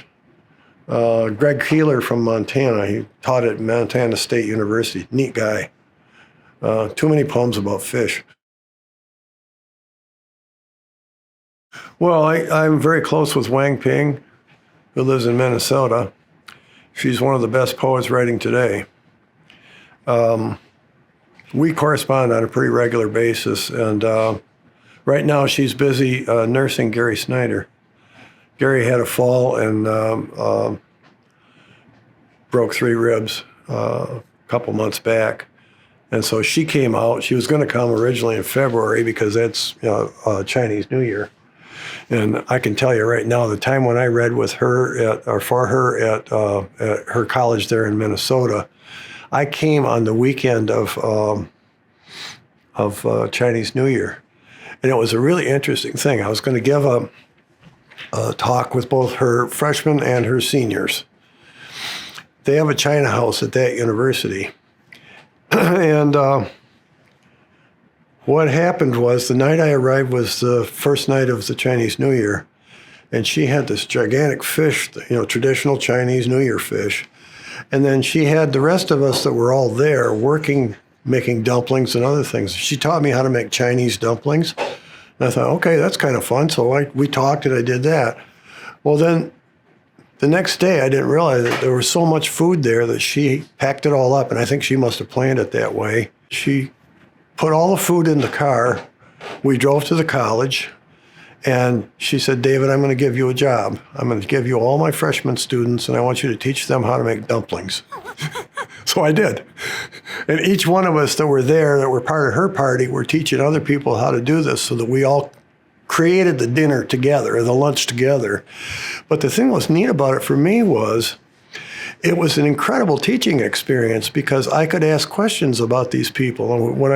A: Greg Keeler from Montana. He taught at Montana State University. Neat guy. Too many poems about fish. Well, I'm very close with Wang Ping, who lives in Minnesota. She's one of the best poets writing today. We correspond on a pretty regular basis, and right now she's busy nursing Gary Snyder. Gary had a fall and broke 3 ribs a couple months back. And so she came out. She was going to come originally in February because that's Chinese New Year. And I can tell you right now, the time when I read with her for her at her college there in Minnesota, I came on the weekend of Chinese New Year. And it was a really interesting thing. I was going to give a talk with both her freshmen and her seniors. They have a China house at that university. And what happened was the night I arrived was the first night of the Chinese New Year. And she had this gigantic fish, traditional Chinese New Year fish. And then she had the rest of us that were all there working, making dumplings and other things. She taught me how to make Chinese dumplings. And I thought, okay, that's kind of fun. So we talked and I did that. Well, then the next day I didn't realize that there was so much food there that she packed it all up. And I think she must have planned it that way. She put all the food in the car. We drove to the college. And she said, David, I'm going to give you a job. I'm going to give you all my freshman students, and I want you to teach them how to make dumplings. So I did. And each one of us that were there, that were part of her party, were teaching other people how to do this so that we all created the dinner together, or the lunch together. But the thing that was neat about it for me was it was an incredible teaching experience because I could ask questions about these people. And when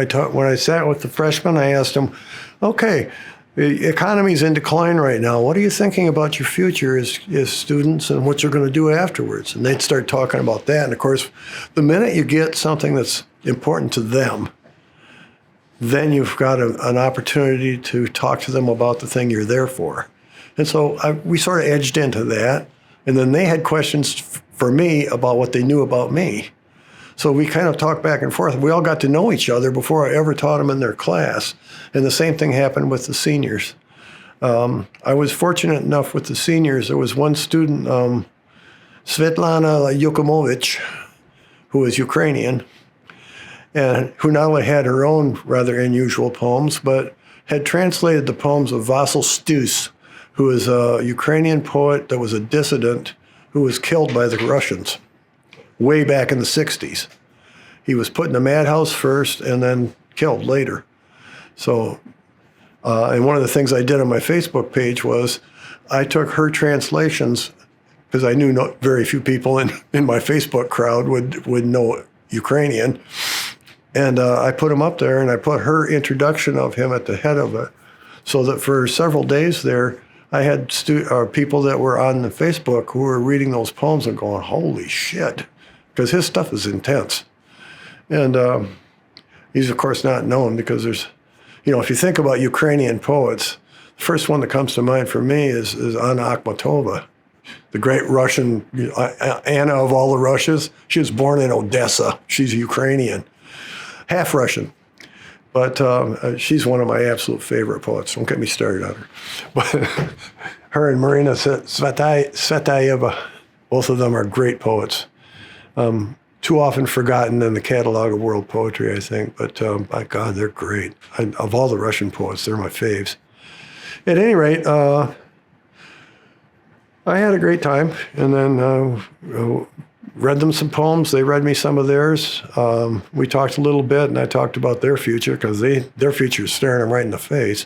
A: I sat with the freshmen, I asked them, okay, the economy's in decline right now. What are you thinking about your future as students and what you're going to do afterwards? And they'd start talking about that. And of course, the minute you get something that's important to them, then you've got an opportunity to talk to them about the thing you're there for. And so we sort of edged into that. And then they had questions for me about what they knew about me. So we kind of talked back and forth. We all got to know each other before I ever taught them in their class. And the same thing happened with the seniors. I was fortunate enough with the seniors. There was one student, Svetlana Yukomovich, who was Ukrainian, and who not only had her own rather unusual poems, but had translated the poems of Vasyl Stus, who is a Ukrainian poet that was a dissident who was killed by the Russians way back in the 60s. He was put in a madhouse first and then killed later. So, and one of the things I did on my Facebook page was I took her translations, because I knew very few people in my Facebook crowd would know Ukrainian, and I put them up there, and I put her introduction of him at the head of it, so that for several days there, I had people that were on the Facebook who were reading those poems and going, holy shit, because his stuff is intense. And he's, of course, not known because there's, if you think about Ukrainian poets, the first one that comes to mind for me is Anna Akhmatova, the great Russian, Anna of all the Russias. She was born in Odessa. She's Ukrainian, half Russian. But she's one of my absolute favorite poets. Don't get me started on her. But her and Marina Tsvetaeva, both of them are great poets. Too often forgotten in the catalog of world poetry, I think. But my God, they're great. Of all the Russian poets, they're my faves. At any rate, I had a great time. And then read them some poems. They read me some of theirs. We talked a little bit, and I talked about their future because their future is staring them right in the face.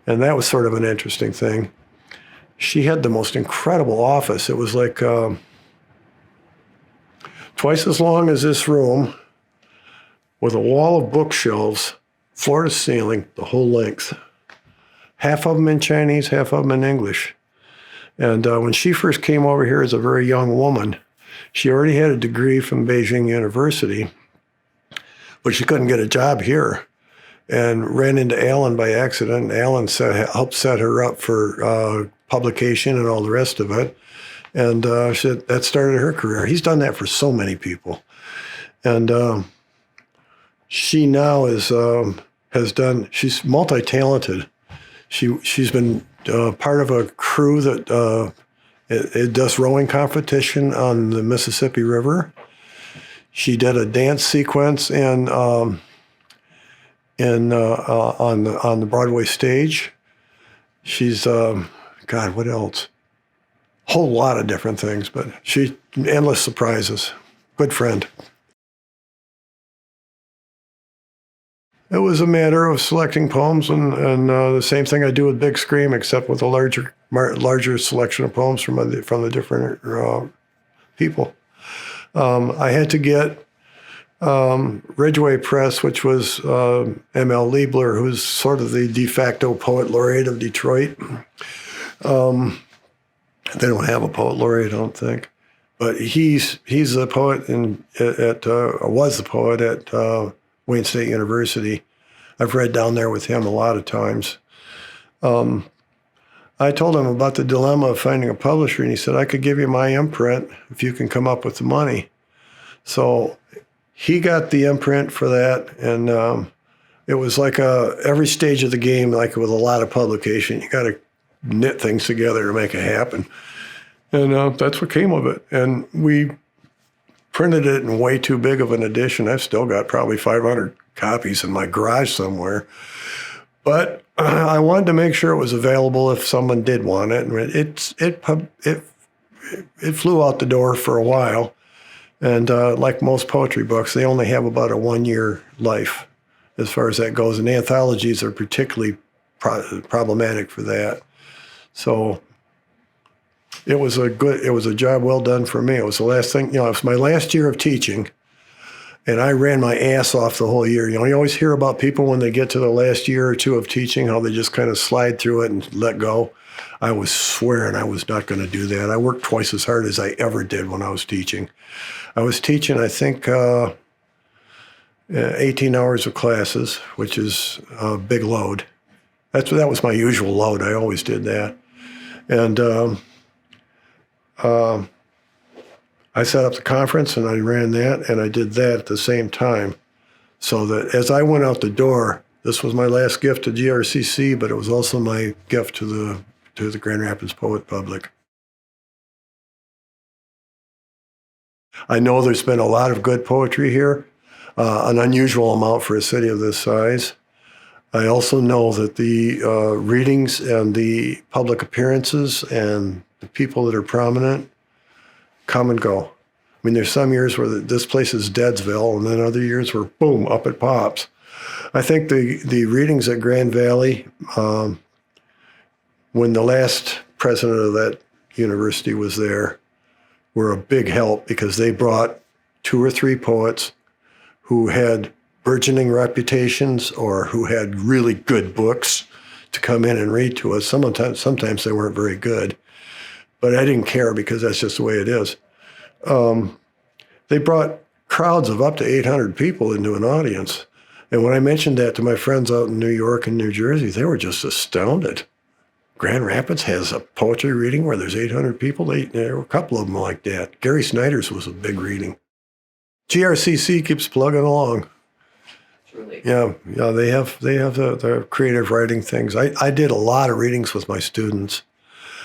A: And that was sort of an interesting thing. She had the most incredible office. It was like twice as long as this room, with a wall of bookshelves, floor to ceiling, the whole length. Half of them in Chinese, half of them in English. And when she first came over here as a very young woman, she already had a degree from Beijing University, but she couldn't get a job here, and ran into Allen by accident. Allen helped set her up for publication and all the rest of it. And that started her career. He's done that for so many people. And she now she's multi-talented. She's been part of a crew that it does rowing competition on the Mississippi River. She did a dance sequence on the Broadway stage. She's God, what else? Whole lot of different things, but she endless surprises. Good friend. It was a matter of selecting poems, and the same thing I do with Big Scream, except with a larger selection of poems from the different people. I had to get Ridgeway Press, which was M.L. Liebler, who's sort of the de facto poet laureate of Detroit. They don't have a poet laureate, I don't think, but he's a poet was the poet at Wayne State University. I've read down there with him a lot of times. I told him about the dilemma of finding a publisher, and he said, I could give you my imprint if you can come up with the money. So he got the imprint for that, and it was like every stage of the game, like with a lot of publication, you got to knit things together to make it happen. And that's what came of it. And we printed it in way too big of an edition. I've still got probably 500 copies in my garage somewhere. But I wanted to make sure it was available if someone did want it. And it flew out the door for a while. And like most poetry books, they only have about a 1-year life as far as that goes. And anthologies are particularly problematic for that. So it was a job well done for me. It was the last thing, it was my last year of teaching, and I ran my ass off the whole year. You always hear about people when they get to the last year or two of teaching, how they just kind of slide through it and let go. I was swearing I was not going to do that. I worked twice as hard as I ever did when I was teaching. I was teaching, I think, 18 hours of classes, which is a big load. That was my usual load. I always did that. And I set up the conference, and I ran that, and I did that at the same time. So that as I went out the door, this was my last gift to GRCC, but it was also my gift to the Grand Rapids poet public. I know there's been a lot of good poetry here, an unusual amount for a city of this size. I also know that the readings and the public appearances and the people that are prominent come and go. I mean, there's some years where this place is Deadsville, and then other years where, boom, up it pops. I think the readings at Grand Valley, when the last president of that university was there, were a big help because they brought 2 or 3 poets who had burgeoning reputations or who had really good books to come in and read to us. Sometimes they weren't very good, but I didn't care because that's just the way it is. They brought crowds of up to 800 people into an audience. And when I mentioned that to my friends out in New York and New Jersey, they were just astounded. Grand Rapids has a poetry reading where there's 800 people. There were a couple of them like that. Gary Snyder's was a big reading. GRCC keeps plugging along.
B: Truly.
A: Yeah, they have the creative writing things. I did a lot of readings with my students.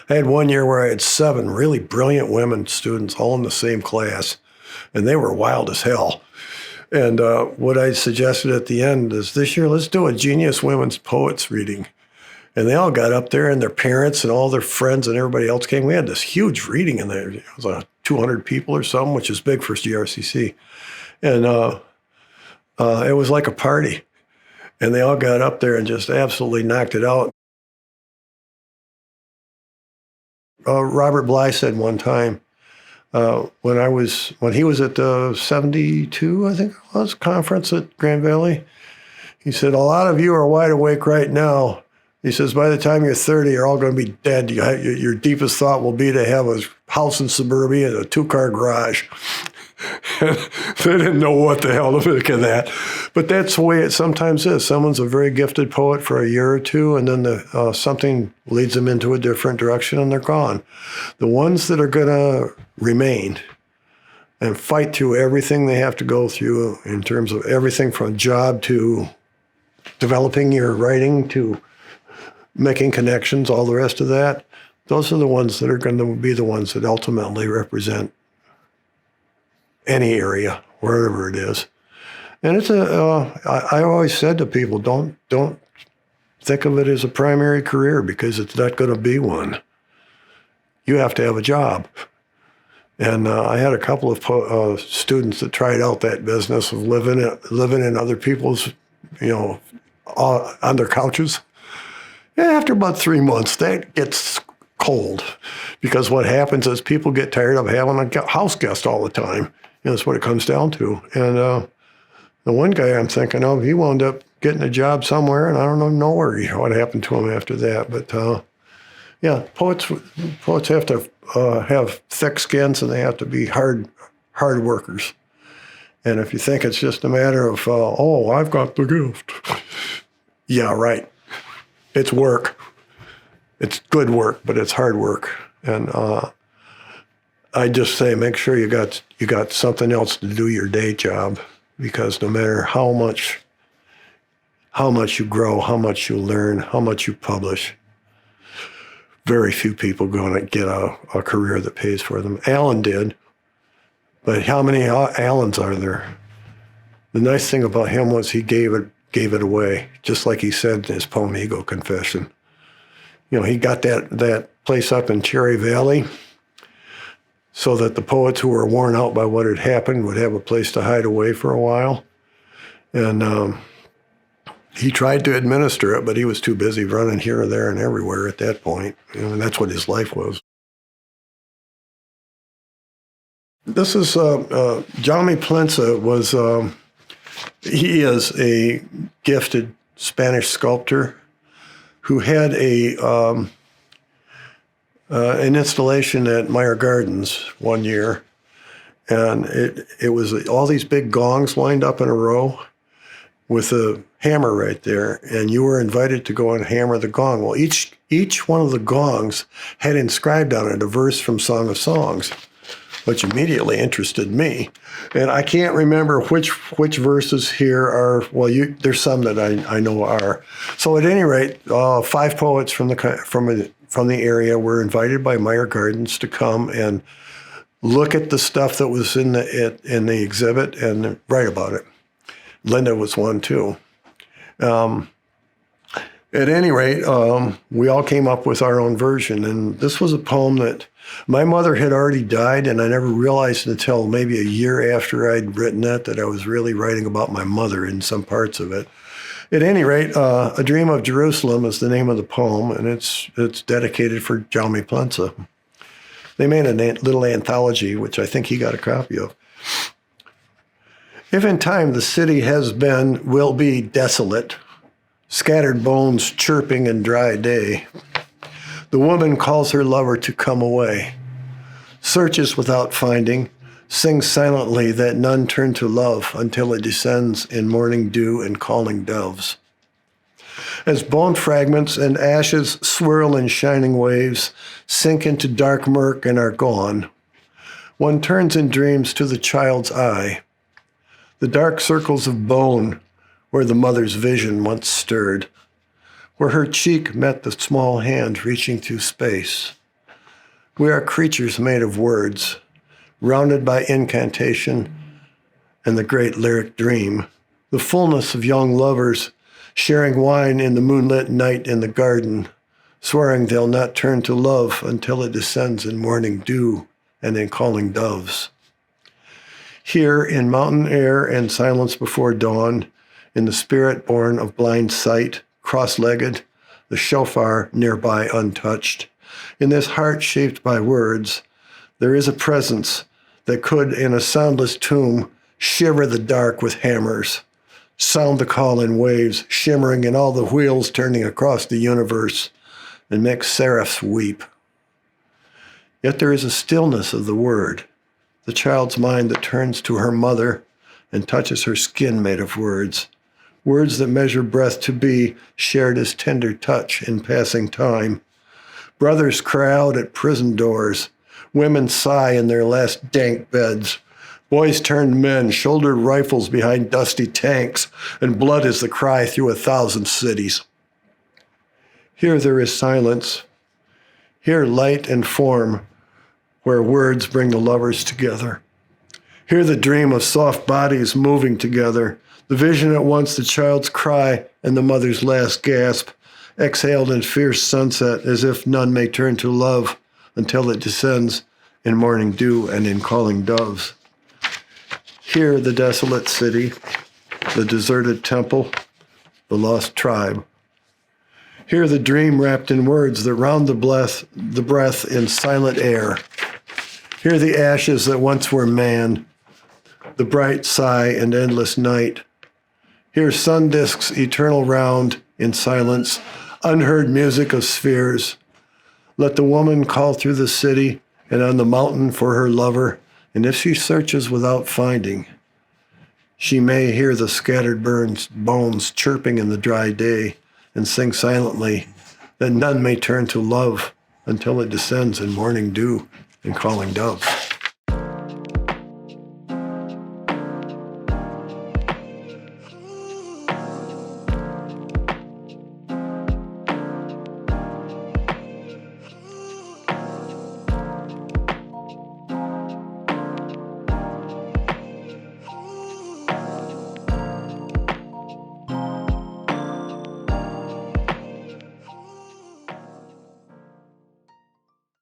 A: I had one year where I had 7 really brilliant women students all in the same class, and they were wild as hell. And what I suggested at the end is this year, let's do a Genius Women's Poets reading. And they all got up there, and their parents and all their friends and everybody else came. We had this huge reading in there. It was 200 people or something, which is big for GRCC. And it was like a party. And they all got up there and just absolutely knocked it out. Robert Bly said one time, when he was at the 72, I think it was, conference at Grand Valley, he said, a lot of you are wide awake right now. He says, by the time you're 30, you're all going to be dead. Your deepest thought will be to have a house in suburbia and a 2-car garage. They didn't know what the hell to make of that. But that's the way it sometimes is. Someone's a very gifted poet for a year or two, and then something leads them into a different direction, and they're gone. The ones that are going to remain and fight through everything they have to go through in terms of everything from job to developing your writing to making connections, all the rest of that, those are the ones that are going to be the ones that ultimately represent any area, wherever it is. And it's I always said to people, don't think of it as a primary career, because it's not going to be one. You have to have a job. And I had a couple of students that tried out that business of living in other people's, on their couches. And after about 3 months, that gets cold, because what happens is people get tired of having a house guest all the time. That's what it comes down to. And the one guy I'm thinking of, he wound up getting a job somewhere, and I don't know what happened to him after that. But yeah, poets have to have thick skins, and they have to be hard workers. And if you think it's just a matter of, I've got the gift. Yeah, right. It's work. It's good work, but it's hard work. And I just say, make sure you got something else to do your day job, because no matter how much you grow, how much you learn, how much you publish, very few people going to get a career that pays for them. Allen did, but how many Allens are there? The nice thing about him was he gave it away, just like he said in his poem, Ego Confession. He got that place up in Cherry Valley so that the poets who were worn out by what had happened would have a place to hide away for a while. And he tried to administer it, but he was too busy running here and there and everywhere at that point. And that's what his life was. This is Jaume Plensa he is a gifted Spanish sculptor who had an installation at Meyer Gardens one year, and it was all these big gongs lined up in a row with a hammer right there, and you were invited to go and hammer the gong. Well, each one of the gongs had inscribed on it a verse from Song of Songs, which immediately interested me. And I can't remember which verses here are. Well, there's some that I know are. So at any rate, 5 poets from the area were invited by Meyer Gardens to come and look at the stuff that was in the exhibit and write about it. Linda was one too. At any rate, we all came up with our own version, and this was a poem that my mother had already died, and I never realized until maybe a year after I'd written it that I was really writing about my mother in some parts of it. At any rate, A Dream of Jerusalem is the name of the poem, and it's dedicated for Jaume Plensa. They made a little anthology, which I think he got a copy of. If in time the city will be desolate, scattered bones chirping in dry day, the woman calls her lover to come away, searches without finding, sings silently that none turn to love until it descends in morning dew and calling doves. As bone fragments and ashes swirl in shining waves, sink into dark murk and are gone, one turns in dreams to the child's eye, the dark circles of bone where the mother's vision once stirred, where her cheek met the small hand reaching through space. We are creatures made of words, rounded by incantation and the great lyric dream, the fullness of young lovers sharing wine in the moonlit night in the garden, swearing they'll not turn to love until it descends in morning dew and in calling doves. Here, in mountain air and silence before dawn, in the spirit born of blind sight, cross-legged, the shofar nearby untouched, in this heart shaped by words, there is a presence that could, in a soundless tomb, shiver the dark with hammers, sound the call in waves, shimmering in all the wheels turning across the universe, and make seraphs weep. Yet there is a stillness of the word, the child's mind that turns to her mother and touches her skin made of words, words that measure breath to be shared as tender touch in passing time. Brothers cry out at prison doors, women sigh in their last dank beds, boys turn men, shoulder rifles behind dusty tanks, and blood is the cry through 1,000 cities. Here there is silence. Here light and form, where words bring the lovers together. Here the dream of soft bodies moving together, the vision at once the child's cry and the mother's last gasp, exhaled in fierce sunset as if none may turn to love until it descends in morning dew and in calling doves. Here the desolate city, the deserted temple, the lost tribe. Here the dream wrapped in words that round the breath in silent air. Here the ashes that once were man, the bright sigh and endless night. Here sun disks eternal round in silence, unheard music of spheres. Let the woman call through the city and on the mountain for her lover, and if she searches without finding, she may hear the scattered bones chirping in the dry day and sing silently that none may turn to love until it descends in morning dew and calling doves.